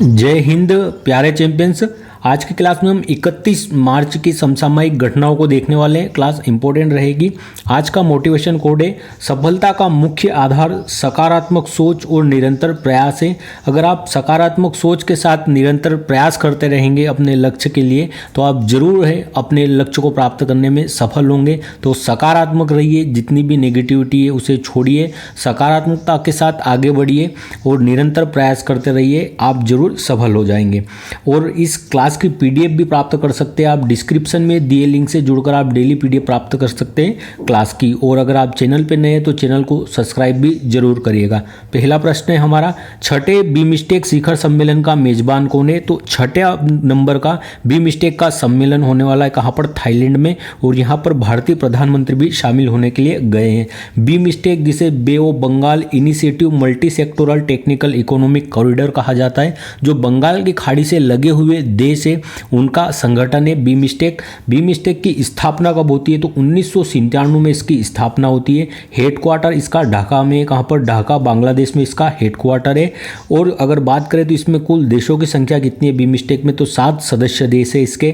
जय हिंद प्यारे चैंपियंस। आज की क्लास में हम 31 मार्च की समसामयिक घटनाओं को देखने वाले हैं। क्लास इंपॉर्टेंट रहेगी। आज का मोटिवेशन कोड है, सफलता का मुख्य आधार सकारात्मक सोच और निरंतर प्रयास है। अगर आप सकारात्मक सोच के साथ निरंतर प्रयास करते रहेंगे अपने लक्ष्य के लिए तो आप जरूर है अपने लक्ष्य को प्राप्त करने में सफल होंगे। तो सकारात्मक रहिए, जितनी भी नेगेटिविटी है उसे छोड़िए, सकारात्मकता के साथ आगे बढ़िए और निरंतर प्रयास करते रहिए, आप जरूर सफल हो जाएंगे। और इस क्लास की पीडीएफ भी प्राप्त कर सकते हैं आप। डिस्क्रिप्शन में दिए लिंक से जुड़कर आप डेली पीडीएफ प्राप्त कर सकते हैं क्लास की। और अगर आप चैनल पे नए हैं तो चैनल को सब्सक्राइब भी जरूर करिएगा। पहला प्रश्न है हमारा, छठे बीमस्टेक शिखर सम्मेलन का मेजबान कौन है? तो छठे नंबर का बीमस्टेक का सम्मेलन होने वाला है कहाँ पर? थाईलैंड में। और यहाँ पर भारतीय प्रधानमंत्री भी शामिल होने के लिए गए हैं। बीमस्टेक जिसे bay of Bengal initiative multi sectoral technical economic corridor कहा जाता है, जो बंगाल की खाड़ी से लगे हुए देश से उनका संगठन है बीमस्टेक। बीमस्टेक की स्थापना कब होती है? तो 1997 में इसकी स्थापना होती है। हेडक्वार्टर इसका ढाका में है। कहाँ पर? ढाका बांग्लादेश में इसका हेडक्वार्टर है। और अगर बात करें तो इसमें कुल देशों की संख्या कितनी है बीमस्टेक में? तो 7 सदस्य देश है इसके।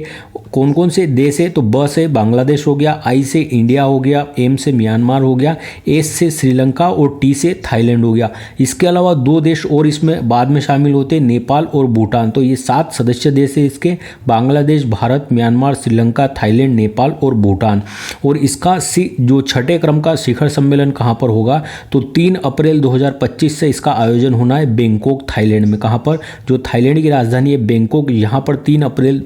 कौन कौन से देश है? तो ब से बांग्लादेश हो गया, आई से इंडिया हो गया, एम से म्यांमार हो गया, एस से श्रीलंका और टी से थाईलैंड हो गया। इसके अलावा 2 देश और इसमें बाद में शामिल होते हैं, नेपाल और भूटान। तो ये 7 सदस्य देश है इसके, बांग्लादेश, भारत, म्यांमार, श्रीलंका, थाईलैंड, नेपाल और भूटान। और इसका जो छठे क्रम का शिखर सम्मेलन कहाँ पर होगा? तो 3 अप्रैल 2025 से इसका आयोजन होना है बैंकॉक थाईलैंड में। कहाँ पर? जो थाईलैंड की राजधानी है बैंकॉक, यहाँ पर 3 अप्रैल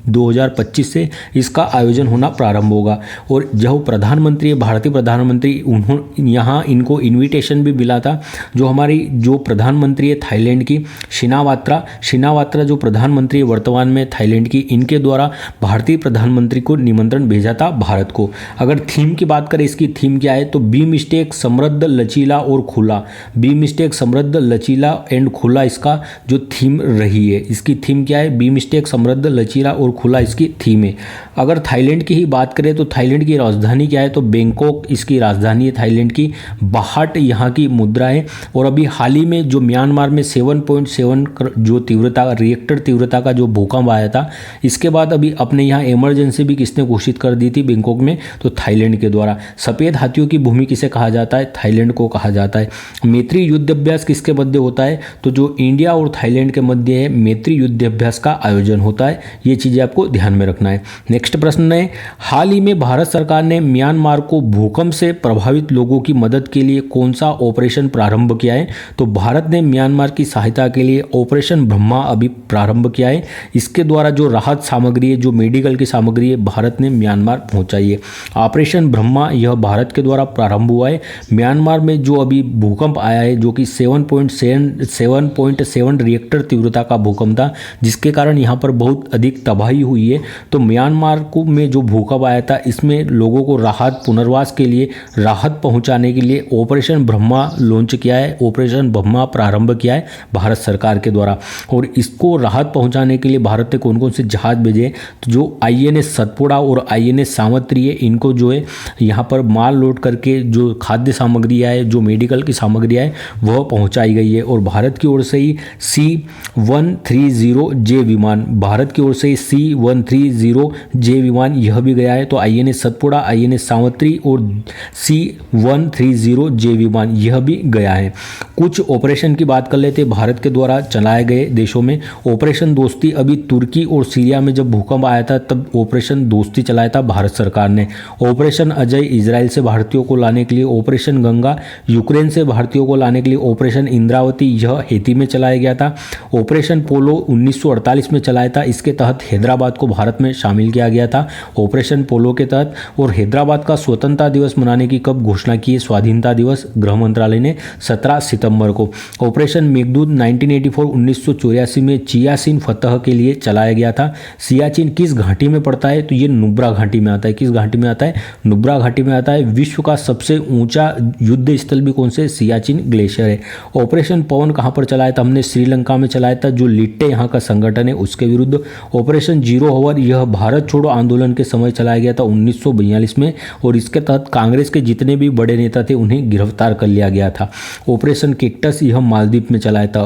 2025 से इसका आयोजन होना प्रारंभ होगा। और जो प्रधानमंत्री है, भारतीय प्रधानमंत्री, उन्होंने यहाँ इनको इन्विटेशन भी मिला था। जो हमारी जो प्रधानमंत्री है थाईलैंड की, शिनावात्रा जो प्रधानमंत्री है वर्तमान में थाईलैंड की, इनके द्वारा भारतीय प्रधानमंत्री को निमंत्रण भेजा था भारत को। अगर थीम की बात करें, इसकी थीम क्या है? तो बीमस्टेक समृद्ध, लचीला और खुला। बीमस्टेक समृद्ध, लचीला एंड खुला इसका जो थीम रही है। इसकी थीम क्या है? बीमस्टेक समृद्ध, लचीला और खुला इसकी थीम है। अगर थाईलैंड की ही बात करें तो थाईलैंड की राजधानी क्या है? तो बैंकॉक इसकी राजधानी है थाईलैंड की। बाहट यहाँ की मुद्रा है। और अभी हाल ही में जो म्यांमार में 7.7 जो तीव्रता रिएक्टर तीव्रता का जो भूकंप आया था, इसके बाद अभी अपने यहाँ इमरजेंसी भी किसने घोषित कर दी थी बैंकॉक में? तो थाईलैंड के द्वारा। सफेद हाथियों की भूमि किसे कहा जाता है? थाईलैंड को कहा जाता है। मैत्री युद्ध अभ्यास किसके मध्य होता है? तो जो इंडिया और थाईलैंड के मध्य है, मैत्री युद्ध अभ्यास का आयोजन होता है। ये चीजें आपको ध्यान में रखना है। नेक्स्ट प्रश्न है, हाल ही में भारत सरकार ने म्यांमार को भूकंप से प्रभावित लोगों की मदद के लिए कौन सा ऑपरेशन प्रारंभ किया है? तो भारत ने म्यांमार की सहायता के लिए ऑपरेशन ब्रह्मा अभी प्रारंभ किया है। इसके द्वारा जो राहत सामग्री है, जो मेडिकल की सामग्री है, भारत ने म्यांमार पहुंचाई है। ऑपरेशन ब्रह्मा यह भारत के द्वारा प्रारंभ हुआ है। म्यांमार में जो अभी भूकंप आया है, जो कि 7.7 रिएक्टर तीव्रता का भूकंप था, जिसके कारण यहाँ पर बहुत अधिक तबाही हुई है। तो म्यांमार को में जो भूकंप आया था, इसमें लोगों को राहत पुनर्वास के लिए राहत पहुंचाने के लिए ऑपरेशन ब्रह्मा लॉन्च किया है। ऑपरेशन ब्रह्मा प्रारंभ किया है भारत सरकार के द्वारा। और इसको राहत पहुंचाने के लिए भारत ने कौन कौन से जहाज भेजे? तो जो आईएनएस सतपुड़ा और आईएनएस सावित्री है, इनको जो है यहाँ पर माल लोड करके जो खाद्य सामग्रियाँ है, जो मेडिकल की सामग्रियाँ है, वह पहुँचाई गई है। और भारत की ओर से ही C-130J विमान, भारत की ओर से ही C-130J विमान यह भी गया है। तो आईएनएस सतपुड़ा, आईएनएस सावित्री और C-130J विमान यह भी गया है। कुछ ऑपरेशन की बात कर लेते हैं भारत के द्वारा चलाए गए देशों में। ऑपरेशन दोस्ती, अभी तुर्की और सीरिया में जब भूकंप आया था तब ऑपरेशन दोस्ती चलाया था भारत सरकार ने। ऑपरेशन अजय इजराइल से भारतीयों को लाने के लिए, ऑपरेशन गंगा यूक्रेन से भारतीयों को लाने के लिए, ऑपरेशन इंद्रावती यह हैती में चलाया गया था। ऑपरेशन पोलो 1948 में चलाया था। इसके तहत हैदराबाद को भारत में शामिल किया गया था ऑपरेशन पोलो के तहत। और हैदराबाद का स्वतंत्रता दिवस मनाने की कब घोषणा की है? स्वाधीनता दिवस गृह मंत्रालय ने 17 सितंबर को। ऑपरेशन मेघदूत 1984 में चियासिन फतह के लिए चलाया गया था। सियाचिन किस घाटी में पड़ता है? तो ये नुब्रा घाटी में आता है। किस घाटी में आता है? नुब्रा घाटी में आता है। विश्व का सबसे ऊंचा युद्ध स्थल भी कौन से? सियाचिन ग्लेशियर है। ऑपरेशन पवन कहाँ पर चलाया था हमने? श्रीलंका में चलाया था, जो लिट्टे यहाँ का संगठन है उसके विरुद्ध। ऑपरेशन जीरो आवर यह भारत छोड़ो आंदोलन के समय चलाया गया था 1942 में, और इसके तहत कांग्रेस के जितने भी बड़े नेता थे उन्हें गिरफ्तार कर लिया गया था। ऑपरेशन कैक्टस यह मालदीव में चलाया था।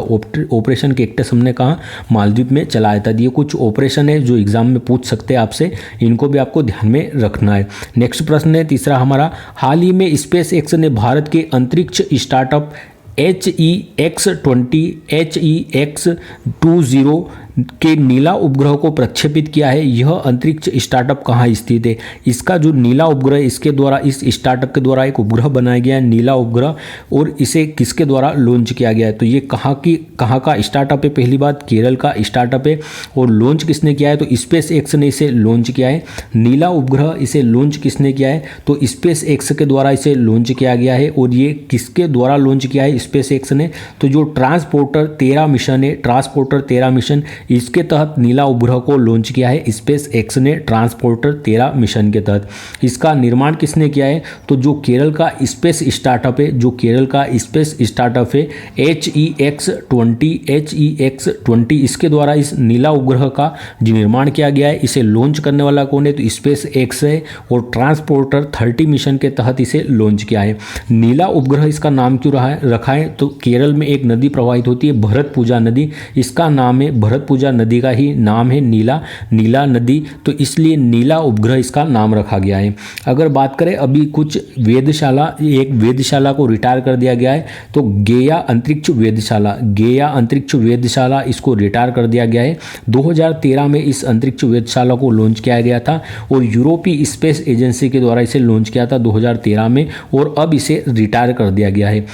ऑपरेशन कैक्टस हमने कहा मालदीव में चलाया था। ये कुछ ऑपरेशन है जो एग्जाम में पूछ सकते हैं आपसे, इनको भी आपको ध्यान में रखना है। नेक्स्ट प्रश्न है तीसरा हमारा, हाल ही में स्पेस एक्स ने भारत के अंतरिक्ष स्टार्टअप HEX20 के नीला उपग्रह को प्रक्षेपित किया है। यह अंतरिक्ष स्टार्टअप कहाँ स्थित है? इसका जो नीला उपग्रह, इसके द्वारा, इस स्टार्टअप के द्वारा एक उपग्रह बनाया गया है नीला उपग्रह, और इसे किसके द्वारा लॉन्च किया गया है? तो ये कहाँ का स्टार्टअप है? पहली बात केरल का स्टार्टअप है। और लॉन्च किसने किया है? तो स्पेस एक्स ने इसे लॉन्च किया है। नीला उपग्रह इसे लॉन्च किसने किया है? तो स्पेस एक्स के द्वारा इसे लॉन्च किया गया है। और ये किसके द्वारा लॉन्च किया है स्पेस एक्स ने? तो जो ट्रांसपोर्टर 13 मिशन है, ट्रांसपोर्टर 13 मिशन, इसके तहत नीला उपग्रह को लॉन्च किया है स्पेस एक्स ने, ट्रांसपोर्टर 13 मिशन के तहत। इसका निर्माण किसने किया है? तो जो केरल का स्पेस स्टार्टअप है, जो केरल का स्पेस स्टार्टअप है HEX20, इसके द्वारा इस नीला उपग्रह का जो निर्माण किया गया है। इसे लॉन्च करने वाला कौन है? तो स्पेस एक्स है, और ट्रांसपोर्टर 30 मिशन के तहत इसे लॉन्च किया है। नीला उपग्रह इसका नाम क्यों रखा है? तो केरल में एक नदी प्रवाहित होती है भरतपुजा नदी, इसका नाम है, भरतपुजा नदी का ही नाम है नीला नदी, तो इसलिए नीला उपग्रह इसका नाम रखा गया है। अगर बात करें अभी कुछ एक वेधशाला को रिटायर कर दिया गया है, तो गेया अंतरिक्ष वेधशाला इसको रिटायर कर दिया गया है। 2013 में इस अंतरिक्ष वेधशाला को लॉन्च किया गया था, और यूरोपीय स्पेस एजेंसी के द्वारा इसे लॉन्च किया था 2013 में, और अब इसे रिटायर कर दिया गया है।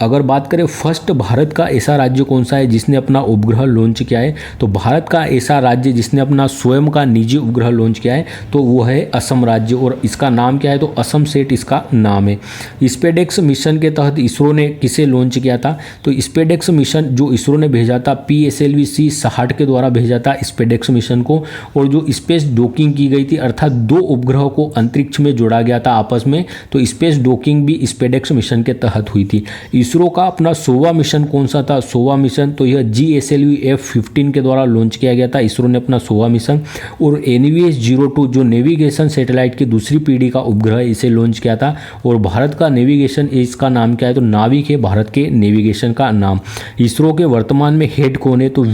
अगर बात करें फर्स्ट भारत का ऐसा राज्य कौन सा है जिसने अपना उपग्रह लॉन्च किया है? तो भारत का ऐसा राज्य जिसने अपना स्वयं का निजी उपग्रह लॉन्च किया है तो वो है असम राज्य, और इसका नाम क्या है? तो असम सेट इसका नाम है। स्पेडेक्स मिशन के तहत इसरो ने किसे लॉन्च किया था? तो स्पेडेक्स मिशन जो इसरो ने भेजा था PSLV-60 के द्वारा भेजा था स्पेडेक्स मिशन को, और जो स्पेस डॉकिंग की गई थी, अर्थात दो उपग्रहों को अंतरिक्ष में जोड़ा गया था आपस में, तो स्पेस डॉकिंग भी स्पेडेक्स मिशन के तहत हुई थी। इसरो का अपना 100वां मिशन कौन सा था? 100वां मिशन तो यह GSLV-F15 के द्वारा लॉन्च किया गया था इसरो ने अपना 100वां मिशन। और NVS-02 जो नेविगेशन सैटेलाइट की दूसरी पीढ़ी का उपग्रह, इसे लॉन्च किया था। और भारत का नेविगेशन, इसका नाम क्या है? तो नाविक है भारत के नेविगेशन का नाम। इसरो के वर्तमान में हेड कौन है? तो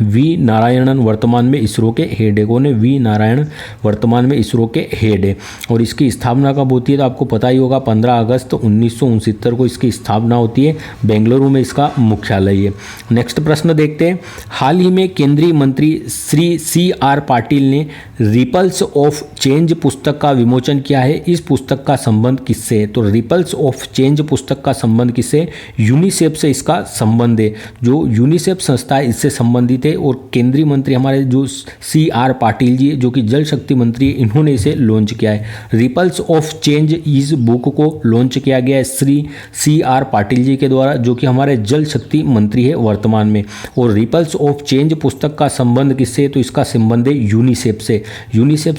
वी नारायणन वर्तमान में इसरो के हेड है। कौन है? वी नारायण वर्तमान में इसरो के हेड है। और इसकी स्थापना कब होती है? तो आपको पता ही होगा 15 अगस्त 1969 को इसकी स्थापना होती है। बेंगलुरु में इसका मुख्यालय है। नेक्स्ट प्रश्न देखते हैं, हाल ही में केंद्रीय मंत्री श्री CR पाटिल ने रिपल्स ऑफ चेंज पुस्तक का विमोचन किया है। इस पुस्तक का संबंध किससे है? तो रिपल्स ऑफ चेंज पुस्तक का संबंध किससे? यूनिसेफ से इसका संबंध है। जो यूनिसेफ संस्था है इससे संबंधित थे, और केंद्रीय मंत्री हमारे जो CR पाटिल जी जो कि जल शक्ति मंत्री है, इन्होंने इसे लॉन्च किया है। रिपल्स ऑफ चेंज इस बुक को लॉन्च किया गया है श्री CR पाटिल जी के द्वारा, जो कि हमारे जल शक्ति मंत्री है वर्तमान में। और रिपल्स ऑफ चेंज पुस्तक का संबंध किससे? तो इसका संबंध है यूनिसेफ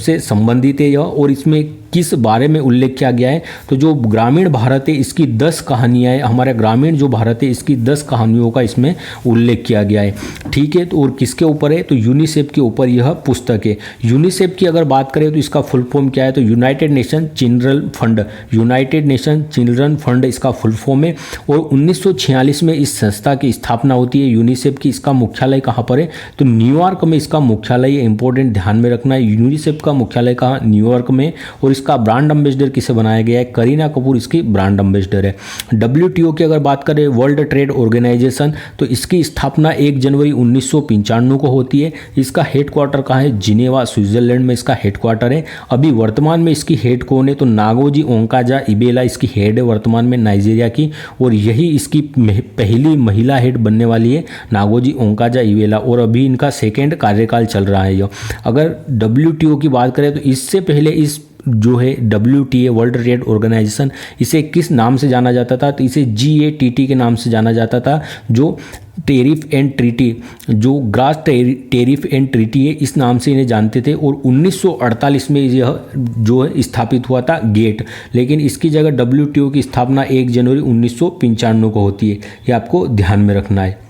से संबंधित है यह। और इसमें किस बारे में उल्लेख किया गया है? तो जो ग्रामीण भारत है इसकी 10 कहानियाँ है, हमारे ग्रामीण जो भारत है इसकी 10 कहानियों का इसमें उल्लेख किया गया है। ठीक है, तो और किसके ऊपर है? तो यूनिसेफ के ऊपर यह पुस्तक है। यूनिसेफ की अगर बात करें तो इसका फुल फॉर्म क्या है? तो यूनाइटेड नेशन चिल्ड्रन फंड इसका फुल फॉर्म है। और 1946 में इस संस्था की स्थापना होती है यूनिसेफ की। इसका मुख्यालय कहाँ पर है? तो न्यूयॉर्क में इसका मुख्यालय है। इंपॉर्टेंट ध्यान में रखना है, यूनिसेफ का मुख्यालय कहाँ? न्यूयॉर्क में। और इसका ब्रांड एम्बेसडर किसे बनाया गया है? करीना कपूर इसकी ब्रांड एम्बेसडर है। WTO की अगर बात करें, वर्ल्ड ट्रेड ऑर्गेनाइजेशन, तो इसकी स्थापना 1 जनवरी 1995 को होती है। इसका हेडक्वार्टर कहाँ है? जिनेवा स्विट्जरलैंड में इसका हेडक्वार्टर है। अभी वर्तमान में इसकी हेड कौन है? तो नागोजी ओंकाजा इबेला इसकी हेड है वर्तमान में नाइजीरिया की, और यही इसकी पहली महिला हेड बनने वाली है, नागोजी ओंकाजा इबेला। और अभी इनका 2nd कार्यकाल चल रहा है। अगर WTO की बात करें तो इससे पहले इस जो है WTA वर्ल्ड ट्रेड ऑर्गेनाइजेशन, इसे किस नाम से जाना जाता था? तो इसे GATT के नाम से जाना जाता था, जो टेरिफ एंड ट्रीटी, जो ग्रास टेरिफ एंड ट्रीटी है, इस नाम से इन्हें जानते थे। और 1948 में यह जो है स्थापित हुआ था गेट, लेकिन इसकी जगह WTO की स्थापना 1 जनवरी 1995 को होती है, ये आपको ध्यान में रखना है।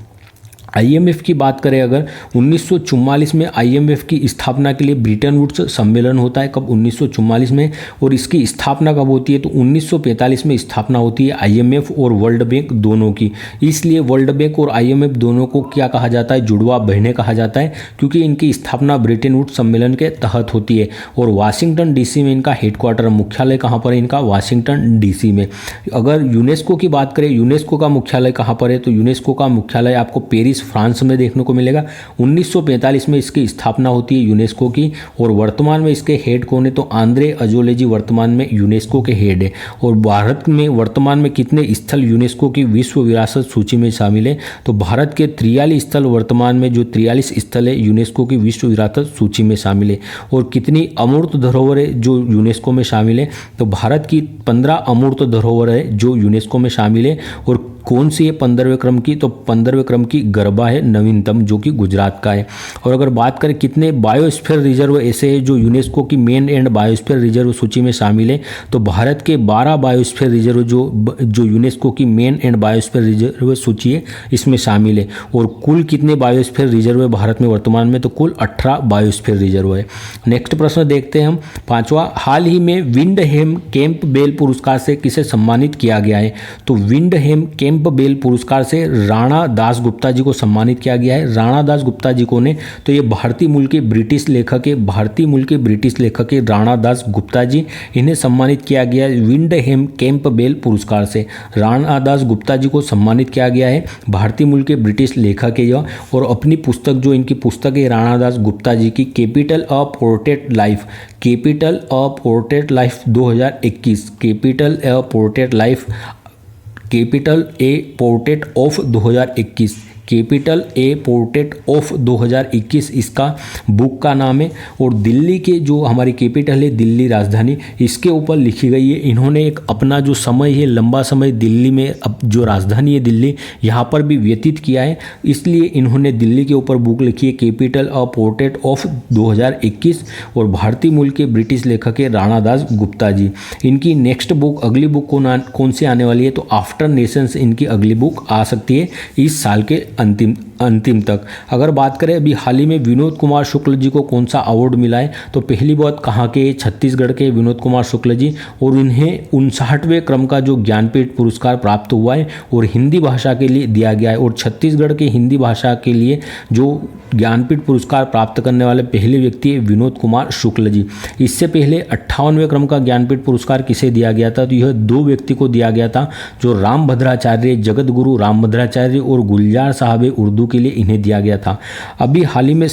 IMF की बात करें अगर, 1944 में IMF की स्थापना के लिए ब्रिटन वुड्स सम्मेलन होता है, कब? 1944 में। और इसकी स्थापना कब होती है? तो 1945 में स्थापना होती है IMF और वर्ल्ड बैंक दोनों की। इसलिए वर्ल्ड बैंक और IMF दोनों को क्या कहा जाता है? जुड़वा बहनें कहा जाता है, क्योंकि इनकी स्थापना ब्रिटन वुड्स सम्मेलन के तहत होती है। और वाशिंगटन DC में इनका हेडक्वार्टर, मुख्यालय कहाँ पर है इनका? वाशिंगटन DC में। अगर यूनेस्को की बात करें, यूनेस्को का मुख्यालय कहाँ पर है? तो यूनेस्को का मुख्यालय आपको पेरिस फ्रांस में देखने को मिलेगा। 1945 में इसकी स्थापना होती है यूनेस्को की। और वर्तमान में इसके हेड कौन है? तो आंद्रे अजोले जी वर्तमान में यूनेस्को के हेड है। और भारत में वर्तमान में कितने स्थल यूनेस्को की विश्व विरासत सूची में शामिल है? तो भारत के 43 स्थल, वर्तमान में जो 43 स्थल है यूनेस्को की विश्व विरासत सूची में शामिल है। और कितनी अमूर्त धरोहर है जो यूनेस्को में शामिल है? तो भारत की 15 अमूर्त धरोहर है जो यूनेस्को में शामिल है। और कौन सी है 15वें क्रम की? तो 15वें क्रम की गरबा है नवीनतम, जो कि गुजरात का है। और अगर बात करें कितने बायोस्फीयर रिजर्व ऐसे है जो यूनेस्को की मेन एंड बायोस्फीयर रिजर्व सूची में शामिल है? तो भारत के 12 बायोस्फीयर रिजर्व जो यूनेस्को की मेन एंड बायोस्फीयर रिजर्व सूची है इसमें शामिल है। और कुल कितने बायोस्फीयर रिजर्व है भारत में वर्तमान में? तो कुल 18 बायोस्फीयर रिजर्व है। नेक्स्ट प्रश्न देखते हैं हम, 5वां, हाल ही में विंडहेम कैंपबेल पुरस्कार से किसे सम्मानित किया गया है? तो विंडहेम कैंपबेल पुरस्कार से राणा दास गुप्ता जी को सम्मानित किया गया है। राणा दास गुप्ता जी को ने, तो ये भारतीय मूल के ब्रिटिश लेखक है, भारतीय मूल के ब्रिटिश लेखक है राणा दास गुप्ता जी, इन्हें सम्मानित किया गया है विंडहेम कैंपबेल पुरस्कार से। राणा दास गुप्ता जी को सम्मानित किया गया है, भारतीय मूल के ब्रिटिश लेखक है यह। और अपनी पुस्तक, जो इनकी पुस्तक है राणा दास गुप्ता जी की, capital a portrait life, capital a portrait life 2021, capital a portrait life, capital A portrait of 2021, capital A portrait of 2021 इसका बुक का नाम है। और दिल्ली के जो हमारी कैपिटल है, दिल्ली राजधानी, इसके ऊपर लिखी गई है। इन्होंने एक अपना जो समय है, लंबा समय दिल्ली में, अब जो राजधानी है दिल्ली, यहाँ पर भी व्यतीत किया है, इसलिए इन्होंने दिल्ली के ऊपर बुक लिखी है कैपिटल अ पोर्ट्रेट ऑफ 2021। और भारतीय मूल के ब्रिटिश लेखक है राणा दास गुप्ता जी। इनकी नेक्स्ट बुक, अगली बुक कौन सी आने वाली है? तो आफ्टर नेशंस इनकी अगली बुक आ सकती है इस साल के अंतिम तक। अगर बात करें अभी हाल ही में विनोद कुमार शुक्ल जी को कौन सा अवार्ड मिला है? तो पहली बात कहाँ के? छत्तीसगढ़ के विनोद कुमार शुक्ल जी। और उन्हें 59वें क्रम का जो ज्ञानपीठ पुरस्कार प्राप्त हुआ है और हिंदी भाषा के लिए दिया गया है। और छत्तीसगढ़ के हिंदी भाषा के लिए जो ज्ञानपीठ पुरस्कार प्राप्त करने वाले पहले व्यक्ति है विनोद कुमार शुक्ल जी। इससे पहले 58वें क्रम का ज्ञानपीठ पुरस्कार किसे दिया गया था? तो यह 2 व्यक्ति को दिया गया था, जो रामभद्राचार्य, जगत गुरु रामभद्राचार्य और गुलजार साहब उर्दू के लिए इन्हें दिया गया था। अभी हाल ही में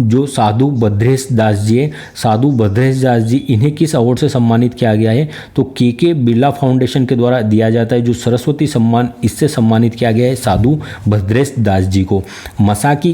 जो साधु भद्रेश दास जी है, साधु भद्रेश दास जी, इन्हें किस अवार्ड से सम्मानित किया गया है? तो के बिरला फाउंडेशन के द्वारा दिया जाता है, जो सरस्वती सम्मान, इससे सम्मानित किया गया है साधु भद्रेश दास जी को। मसाकी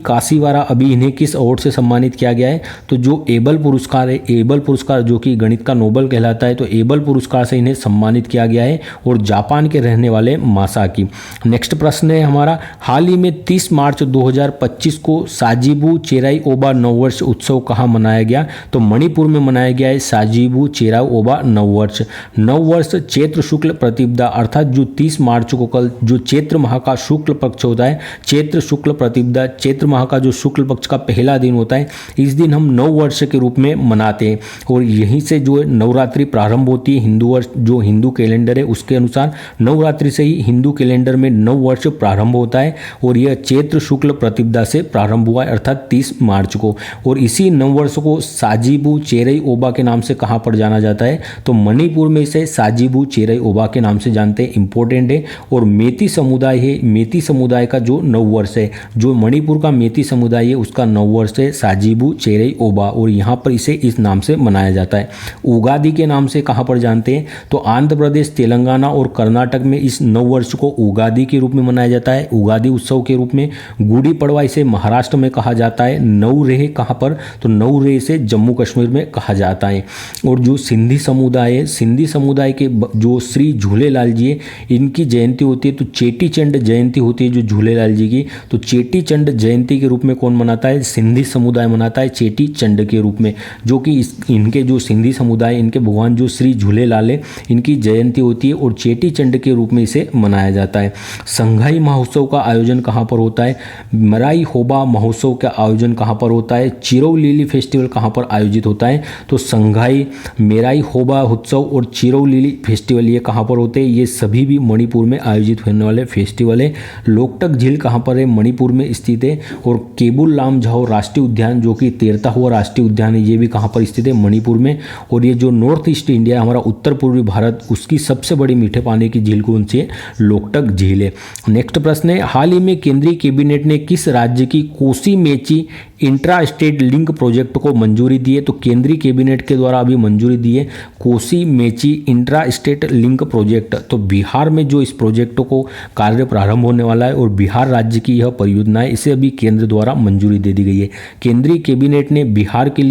कासीवारा अभी इन्हें किस अवार्ड से सम्मानित किया गया है? तो जो एबल पुरस्कार है, एबल पुरस्कार जो कि गणित का नोबेल कहलाता है, तो एबल पुरस्कार से इन्हें सम्मानित किया गया है। और जापान के रहने वाले मासाकी। नेक्स्ट प्रश्न है हमारा, हाल ही में 30 मार्च 2025 को साजिबू चेराई ओबा नववर्ष उत्सव कहाँ मनाया गया? तो मणिपुर में मनाया गया है साजिबू चेराई ओबा नववर्ष चैत्र शुक्ल प्रतिपदा, अर्थात जो 30 मार्च को कल जो चैत्र माह का शुक्ल पक्ष होता है, चैत्र शुक्ल प्रतिपदा, चैत्र माह का जो शुक्ल पक्ष का पहला दिन होता है, इस दिन हम नववर्ष के रूप में मनाते हैं। और यहीं से जो नवरात्रि प्रारंभ होती है, हिंदू वर्ष जो हिंदू कैलेंडर है उसके अनुसार नवरात्रि से ही हिंदू कैलेंडर में नव वर्ष प्रारंभ होता है। और यह चैत्र शुक्ल प्रतिपदा से प्रारंभ हुआ है, अर्थात 30 मार्च को। और इसी नव वर्ष को साजिबू चेरई ओबा के नाम से कहाँ पर जाना जाता है? तो मणिपुर में इसे साजिबू चेरई ओबा के नाम से जानते हैं, इंपॉर्टेंट है। और मेती समुदाय है, मेती समुदाय का जो नव वर्ष है, जो मणिपुर का मेती समुदाय है उसका नव वर्ष है साजिबू चेरई ओबा, और यहाँ पर इसे इस नाम से मनाया जाता है। उगादि के नाम से कहाँ पर जानते हैं? तो आंध्र प्रदेश, तेलंगाना और कर्नाटक में इस नव वर्ष को उगादी के रूप में मनाया जाता है, उगादी उत्सव के रूप में। गुड़ी पड़वा इसे महाराष्ट्र में कहा जाता है। नवरेह कहाँ पर, तो नवरेह से जम्मू कश्मीर में कहा जाता है। और जो सिंधी समुदाय है, सिंधी समुदाय के जो श्री झूलेलाल जी है, इनकी जयंती होती है तो चेटी चंड जयंती होती है जो झूलेलाल जी की। तो चेटी चंड जयंती के रूप में कौन मनाता है, सिंधी समुदाय मनाता है चेटी चंड के रूप में, जो कि इनके जो सिंधी समुदाय, इनके भगवान जो श्री झूलेलाल है, इनकी जयंती होती है और चेटी चंड के रूप में इसे मनाया जाता है। संघाई महोत्सव का आयोजन कहाँ पर होता है, मराई होबा महोत्सव का आयोजन कहाँ पर होता है, चिरौ लिली फेस्टिवल कहाँ पर आयोजित होता है, तो संघाई, मेराई होबा उत्सव और चिरौ लिली फेस्टिवल ये कहाँ पर होते हैं, ये सभी भी मणिपुर में आयोजित होने वाले फेस्टिवल है। लोकटक झील कहाँ पर है, मणिपुर में स्थित है। और केबुल लामझाओ राष्ट्रीय उद्यान जो कि 13वां राष्ट्रीय उद्यान है, ये भी कहाँ पर स्थित है, मणिपुर में। और ये जो नॉर्थ ईस्ट इंडिया हमारा उत्तर पूर्वी भारत, उसकी सबसे बड़ी मीठे पानी की झील कौन सी है, लोकटक झील है। नेक्स्ट प्रश्न है, हाल ही में केंद्रीय कैबिनेट ने किस राज्य की Kosi Mechi intra state link project को मंजूरी दी है, तो केंद्रीय कैबिनेट के द्वारा अभी मंजूरी दी है Kosi Mechi intra state link project. तो बिहार में जो इस प्रोजेक्ट को कार्य प्रारंभ होने वाला है और बिहार राज्य की यह परियोजना है, इसे अभी केंद्र द्वारा मंजूरी दे दी गई है। केंद्रीय कैबिनेट ने बिहार के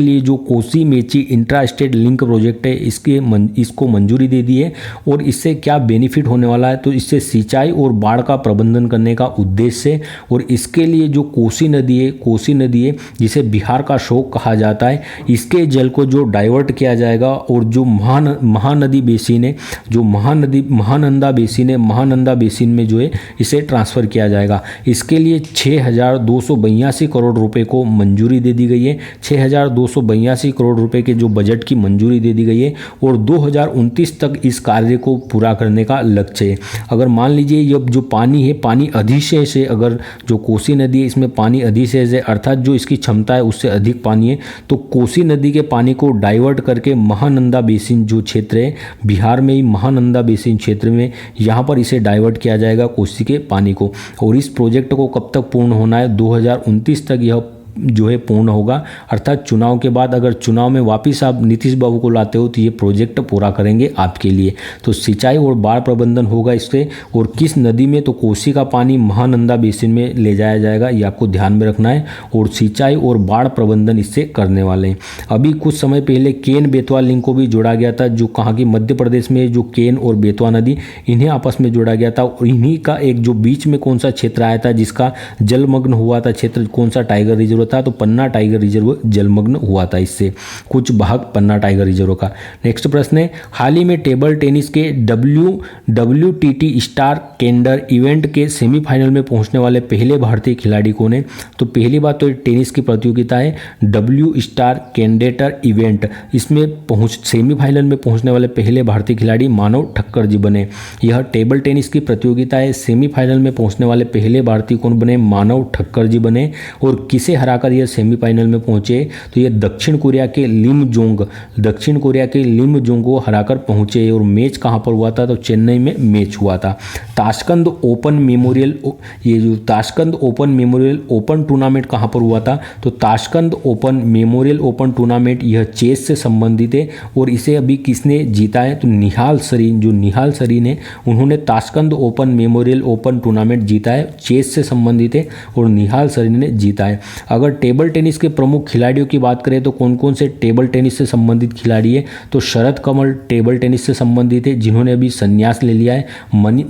लिए जो Kosi Mechi intra state link project है, इसको मंजूरी दे दी है। और इससे क्या बेनिफिट होने वाला है, तो इससे सिंचाई और बाढ़ का प्रबंधन करने का उद्देश्य है। और इसके लिए जो कोसी नदी है जिसे बिहार का शोक कहा जाता है, इसके जल को जो डाइवर्ट किया जाएगा और जो महानदी बेसिन है, जो महानंदा बेसिन में जो है इसे ट्रांसफ़र किया जाएगा। इसके लिए 6,282 करोड़ रुपए को मंजूरी दे दी गई है। 6,282 करोड़ रुपए के जो बजट की मंजूरी दे दी गई है और 2029 तक इस कार्य को पूरा करने का लक्ष्य है। अगर मान लीजिए ये जो पानी है, पानी अधिशेष है, अगर जो कोसी नदी है इसमें पानी अधिशेष है, अर्थात जो इसकी क्षमता है उससे अधिक पानी है, तो कोसी नदी के पानी को डाइवर्ट करके महानंदा बेसिन जो क्षेत्र है, बिहार में ही महानंदा बेसिन क्षेत्र में, यहाँ पर इसे डाइवर्ट किया जाएगा कोसी के पानी को। और इस प्रोजेक्ट को कब तक पूर्ण होना है, 2029 तक यह जो है पूर्ण होगा। अर्थात चुनाव के बाद अगर चुनाव में वापस आप नीतीश बाबू को लाते हो तो ये प्रोजेक्ट पूरा करेंगे आपके लिए। तो सिंचाई और बाढ़ प्रबंधन होगा इससे। और किस नदी में, तो कोसी का पानी महानंदा बेसिन में ले जाया जाएगा, ये आपको ध्यान में रखना है। और सिंचाई और बाढ़ प्रबंधन इससे करने वाले हैं। अभी कुछ समय पहले केन बेतवा लिंक को भी जोड़ा गया था, जो कहाँ की, मध्य प्रदेश में जो केन और बेतवा नदी, इन्हें आपस में जोड़ा गया था। और इन्हीं का एक जो बीच में कौन सा क्षेत्र आया था जिसका जलमग्न हुआ था क्षेत्र, कौन सा टाइगर रिजर्व था, तो पन्ना टाइगर रिजर्व जलमग्न हुआ था, इससे कुछ भाग पन्ना टाइगर रिजर्व का। नेक्स्ट प्रश्न है, हाल ही में टेबल टेनिस के WTT स्टार कैंडर इवेंट के सेमीफाइनल में पहुंचने वाले पहले भारतीय खिलाड़ी कौन है, तो पहली बात तो टेनिस की प्रतियोगिता है W स्टार कैंडेटर इवेंट, इसमें सेमीफाइनल में पहुंचने वाले पहले भारतीय खिलाड़ी मानव ठक्कर जी बने। यह टेबल टेनिस की प्रतियोगिता है, सेमीफाइनल में पहुंचने वाले पहले भारतीय कौन बने, मानव ठक्कर जी बने। और किसे हराकर यह सेमीफाइनल में पहुंचे, तो ये दक्षिण कोरिया के लिम जोंग को हराकर पहुंचे। और मैच कहां पर हुआ था, तो चेन्नई में मैच हुआ था। Tashkent open memorial open tournament कहां पर हुआ था, तो Tashkent open memorial open tournament यह चेस से संबंधित है। और इसे अभी किसने जीता है, तो निहाल सरीन है, उन्होंने Tashkent open memorial open tournament जीता है, चेस से संबंधित है और निहाल सरीन ने जीता है। अगर टेबल टेनिस के प्रमुख खिलाड़ियों की बात करें तो कौन कौन से टेबल टेनिस से संबंधित खिलाड़ी है, तो शरद कमल टेबल टेनिस से संबंधित है, जिन्होंने अभी संन्यास ले लिया है।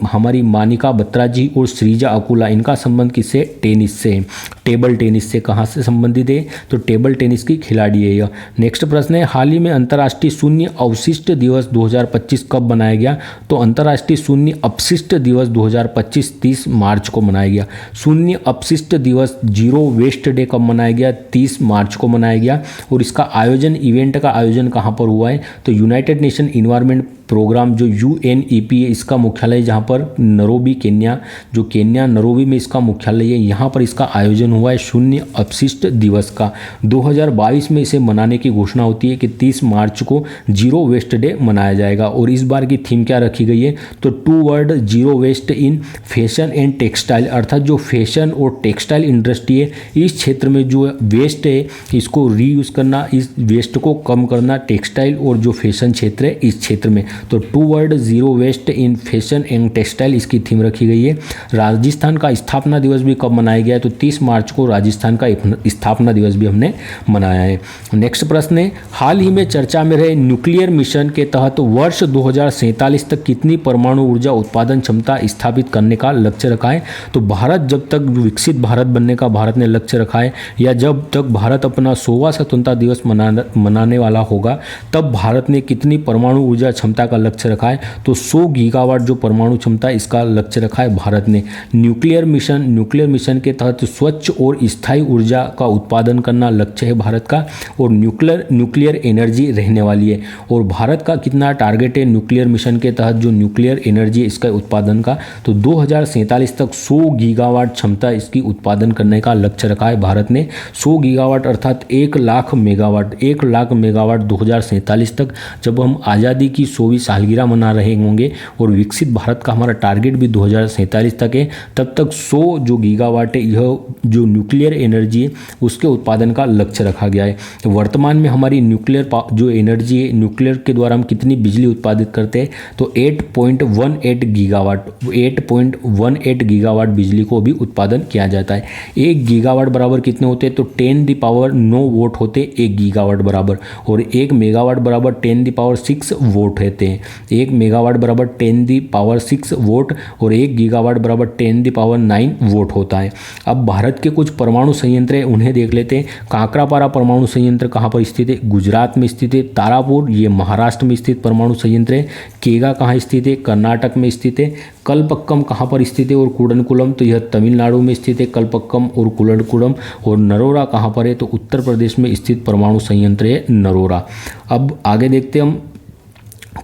हमारी मानिका बत्रा जी और श्रीजा अकुला, इनका संबंध किससे, टेनिस से, टेबल टेनिस से। कहाँ से संबंधित है, तो टेबल टेनिस की खिलाड़ी है यह। नेक्स्ट प्रश्न है, हाल ही में अंतर्राष्ट्रीय शून्य अवशिष्ट दिवस 2025 कब मनाया गया, तो अंतर्राष्ट्रीय शून्य अपशिष्ट दिवस 2025 30 मार्च को मनाया गया। शून्य अपशिष्ट दिवस, जीरो वेस्ट डे कब मनाया गया, 30 मार्च को मनाया गया। और इसका इवेंट का आयोजन कहाँ पर हुआ है, तो यूनाइटेड नेशन इन्वायरमेंट प्रोग्राम जो UNEP है, इसका मुख्यालय जहाँ पर नरोबी केन्या नरोबी में इसका मुख्यालय है, यहाँ पर इसका आयोजन हुआ है शून्य अपशिष्ट दिवस का। 2022 में इसे मनाने की घोषणा होती है कि 30 मार्च को जीरो वेस्ट डे मनाया जाएगा। और इस बार की थीम क्या रखी गई है, तो toward zero waste in fashion and textile, अर्थात जो फैशन और टेक्सटाइल इंडस्ट्री है, इस क्षेत्र में जो वेस्ट है इसको रीयूज़ करना, इस वेस्ट को कम करना, टेक्सटाइल और जो फैशन क्षेत्र है इस क्षेत्र में। तो toward zero waste in fashion and textile इसकी थीम रखी गई है। राजस्थान का स्थापना दिवस भी कब मनाया गया है, तो 30 मार्च को राजस्थान का स्थापना दिवस भी हमने मनाया है। नेक्स्ट प्रश्न है, हाल ही में चर्चा में रहे न्यूक्लियर मिशन के तहत वर्ष 2047 तक कितनी परमाणु ऊर्जा उत्पादन क्षमता स्थापित करने का लक्ष्य रखा है। तो भारत जब तक विकसित भारत बनने का भारत ने लक्ष्य रखा है, या जब तक भारत अपना 100वां स्वतंत्रता दिवस मनाने वाला होगा, तब भारत ने कितनी परमाणु ऊर्जा क्षमता का लक्ष्य रखा है, तो 100 गीगावाट जो परमाणु क्षमता इसका लक्ष्य रखा है भारत ने। न्यूक्लियर मिशन के तहत स्वच्छ और स्थायी ऊर्जा का उत्पादन करना लक्ष्य है भारत का, और न्यूक्लियर एनर्जी रहने वाली है। और भारत का कितना टारगेट है न्यूक्लियर मिशन के तहत जो न्यूक्लियर एनर्जी इसका उत्पादन का, तो 2047 तक 100 गीगावाट क्षमता इसकी उत्पादन करने का लक्ष्य रखा है भारत ने। 100 गीगावाट अर्थात 1 लाख मेगावाट 2047 तक, जब हम आज़ादी की 100वीं सालगिरह मना रहे होंगे और विकसित भारत का हमारा टारगेट भी 2047 तक है, तब तक 100 जो गीगावाट है यह जो न्यूक्लियर एनर्जी है उसके उत्पादन का लक्ष्य रखा गया है। वर्तमान में हमारी न्यूक्लियर जो एनर्जी है, न्यूक्लियर के द्वारा हम कितनी बिजली उत्पादित करते हैं, तो 8.18 गीगावाट बिजली को भी उत्पादन किया जाता है। 1 गीगावाट बराबर कितने होते हैं, तो 10⁻9 वोट होते 1 गीगावाट बराबर, और 1 मेगावाट बराबर 10⁻6 वोट रहते हैं। 1 मेगावाट बराबर 10⁻6 वोट और 1 गीगावाट बराबर 10⁻9 वोट होता है। अब भारत के कुछ परमाणु संयंत्र हैं, उन्हें देख लेते हैं। काकरापारा परमाणु संयंत्र कहाँ पर स्थित है, गुजरात में स्थित है। तारापुर ये महाराष्ट्र में स्थित परमाणु संयंत्र है। केगा कहाँ स्थित है, कर्नाटक में स्थित है। कलपक्कम कहाँ पर स्थित है और कुडनकुलम, तो यह तमिलनाडु में स्थित है कलपक्कम और कुडनकुलम। और नरोरा कहाँ पर है, तो उत्तर प्रदेश में स्थित परमाणु संयंत्र है नरोरा। अब आगे देखते हैं हम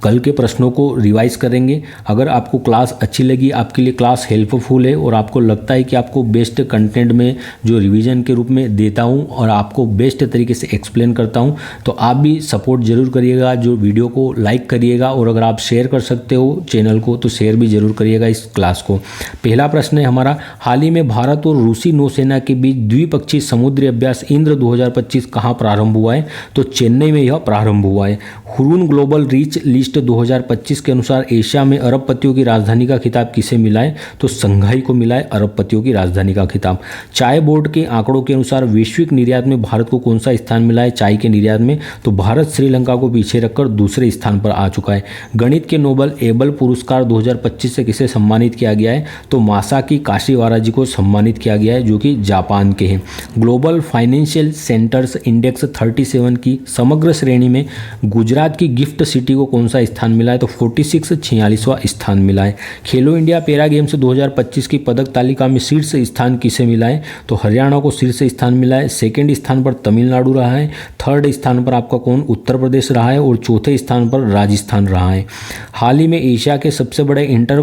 कल के प्रश्नों को रिवाइज करेंगे। अगर आपको क्लास अच्छी लगी, आपके लिए क्लास हेल्पफुल है और आपको लगता है कि आपको बेस्ट कंटेंट में जो रिवीजन के रूप में देता हूं और आपको बेस्ट तरीके से एक्सप्लेन करता हूं, तो आप भी सपोर्ट जरूर करिएगा, जो वीडियो को लाइक करिएगा, और अगर आप शेयर कर सकते हो चैनल को तो शेयर भी जरूर करिएगा इस क्लास को। पहला प्रश्न है हमारा, हाल ही में भारत और रूसी नौसेना के बीच द्विपक्षीय समुद्री अभ्यास इंद्र 2025 कहाँ प्रारंभ हुआ है, तो चेन्नई में यह प्रारंभ हुआ है। हुरून ग्लोबल रीच लिस्ट 2025 के अनुसार एशिया में अरबपतियों की राजधानी का खिताब किसे मिला है, तो संघाई को मिला है अरबपतियों की राजधानी का खिताब। चाय बोर्ड के आंकड़ों के अनुसार वैश्विक निर्यात में भारत को कौन सा स्थान मिला है चाय के निर्यात में, तो भारत श्रीलंका को पीछे रखकर दूसरे स्थान पर आ चुका है। गणित के नोबल एबल पुरस्कार 2025 से किसे सम्मानित किया गया है, तो मासाकी काशीवारा जी को सम्मानित किया गया है, जो कि जापान के हैं। ग्लोबल फाइनेंशियल सेंटर्स इंडेक्स 37 की समग्र श्रेणी में गुजरात की गिफ्ट सिटी को कौन सा स्थान मिला है, तो 46वां स्थान मिला है। खेलो इंडिया पैरा गेम्स 2025 की पदक तालिका में शीर्ष स्थान किसे मिला है, तो हरियाणा को शीर्ष स्थान मिला है। सेकंड स्थान पर तमिलनाडु रहा है, थर्ड स्थान पर आपका कौन उत्तर प्रदेश रहा है, और चौथे स्थान पर राजस्थान रहा है। हाल ही में एशिया के सबसे बड़े इंटर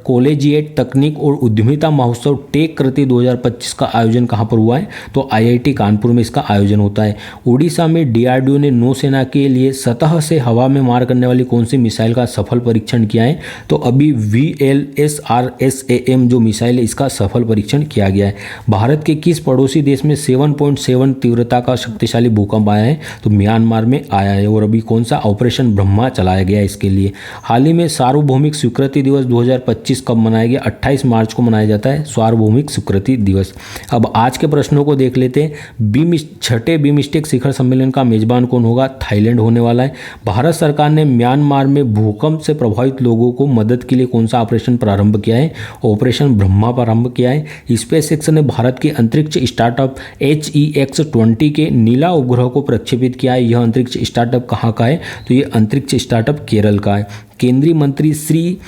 कॉलेजिएट तकनीक और उद्यमिता महोत्सव टेक कृति 2025 का आयोजन कहाँ पर हुआ है, तो IIT कानपुर में इसका आयोजन होता है। उड़ीसा में DRDO ने नौसेना के लिए सतह से हवा में मार करने वाली कौन सी मिसाइल का सफल परीक्षण किया है, तो अभी VLSRSAM जो मिसाइल है इसका सफल परीक्षण किया गया है। भारत के किस पड़ोसी देश में 7.7 तीव्रता का शक्तिशाली भूकंप आया है, तो म्यांमार में आया है, और अभी कौन सा ऑपरेशन ब्रह्मा चलाया गया है इसके लिए। हाल ही में सार्वभौमिक स्वीकृति दिवस 2025 कब मनाया गया, 28 मार्च को मनाया जाता है सार्वभौमिक स्वीकृति दिवस। अब आज के प्रश्नों को देख लेते हैं। छठे बिमस्टेक शिखर सम्मेलन का मेजबान कौन होगा, थाईलैंड होने वाला है। भारत सरकार ने म्यांमार में भूकंप से प्रभावित लोगों को मदद के लिए कौन सा ऑपरेशन प्रारंभ किया है, ऑपरेशन ब्रह्मा प्रारंभ किया है। स्पेसएक्स ने भारत के अंतरिक्ष स्टार्टअप HEX-20 के नीला उपग्रह को प्रक्षेपित किया है। यह अंतरिक्ष स्टार्टअप कहाँ का है, तो ये अंतरिक्ष स्टार्टअप केरल का है। केंद्रीय मंत्री श्री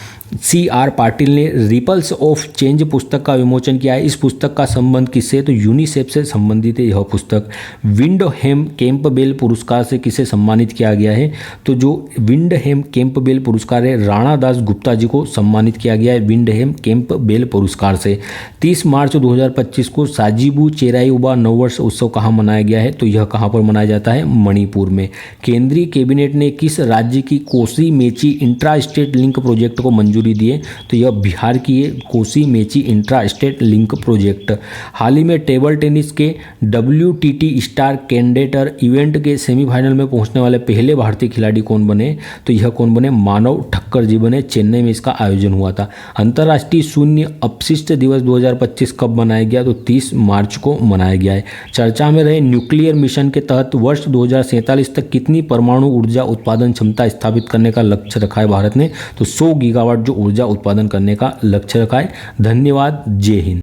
CR पाटिल ने रिपल्स ऑफ चेंज पुस्तक का विमोचन किया है। इस पुस्तक का संबंध किससे, तो यूनिसेफ से संबंधित है यह पुस्तक। विंडहेम कैंपबेल पुरस्कार से किसे सम्मानित किया गया है, तो जो विंडहेम कैंपबेल पुरस्कार है राणा दास गुप्ता जी को सम्मानित किया गया है विंडहेम कैंपबेल पुरस्कार से। 30 मार्च 2025 को साजिबू चेराई उबा नववर्ष उत्सव कहाँ मनाया गया है, तो यह कहाँ पर मनाया जाता है, मणिपुर में। केंद्रीय कैबिनेट ने किस राज्य की Kosi Mechi intra state link project को मंजूरी दी है। तो यह बिहार की है, Kosi Mechi intra state link project. हाल ही में टेबल टेनिस के WTT स्टार कैंडिडेटर इवेंट के सेमीफाइनल में पहुंचने वाले पहले भारतीय खिलाड़ी कौन बने? तो यह कौन बने? मानव ठक्कर जी बने। चेन्नई में इसका आयोजन हुआ था। अंतर्राष्ट्रीय शून्य अपशिष्ट दिवस 2025 कब मनाया गया? तो 30 मार्च को मनाया गया है। चर्चा में रहे न्यूक्लियर मिशन के तहत वर्ष 2047 तक कितनी परमाणु ऊर्जा उत्पादन क्षमता स्थापित करने का लक्ष्य रखा है भारत ने? तो 100 गीगावाट जो ऊर्जा उत्पादन करने का लक्ष्य रखा है। धन्यवाद। जय हिंद।